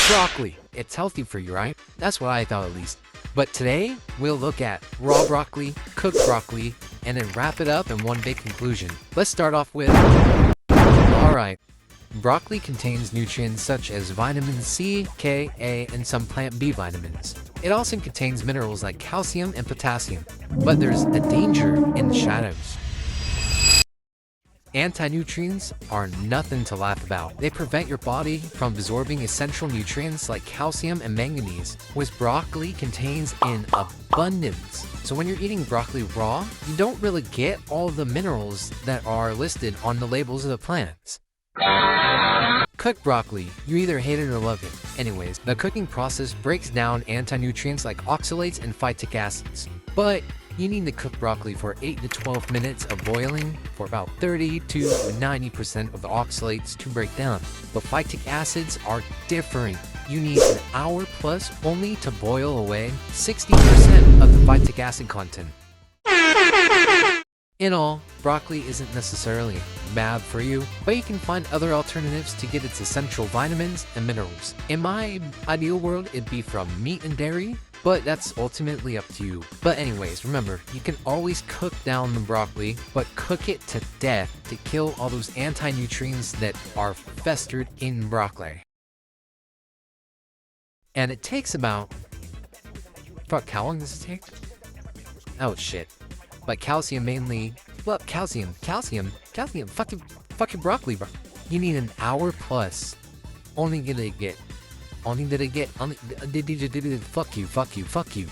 Broccoli. It's healthy for you, right? That's what I thought at least. But today, we'll look at raw broccoli, cooked broccoli, and then wrap it up in one big conclusion. Let's start off with... Alright. Broccoli contains nutrients such as vitamin C, K, A, and some plant B vitamins. It also contains minerals like calcium and potassium. But there's a danger in the shadows. Anti-nutrients are nothing to laugh about. They prevent your body from absorbing essential nutrients like calcium and manganese, which broccoli contains in abundance. So when you're eating broccoli raw, you don't really get all the minerals that are listed on the labels of the plants. Cooked broccoli, you either hate it or love it. Anyways, the cooking process breaks down anti-nutrients like oxalates and phytic acids. But you need to cook broccoli for 8 to 12 minutes of boiling for about 30 to 90% of the oxalates to break down. But phytic acids are different. You need an hour plus only to boil away 60% of the phytic acid content. In all, broccoli isn't necessarily bad for you, but you can find other alternatives to get its essential vitamins and minerals. In my ideal world, it'd be from meat and dairy, but that's ultimately up to you. But anyways, remember, you can always cook down the broccoli, but cook it to death to kill all those anti-nutrients that are festered in broccoli. And it takes about... Fuck, how long does it take? Oh shit. But calcium mainly... Well, calcium, fucking broccoli, bro. You need an hour plus. Fuck you.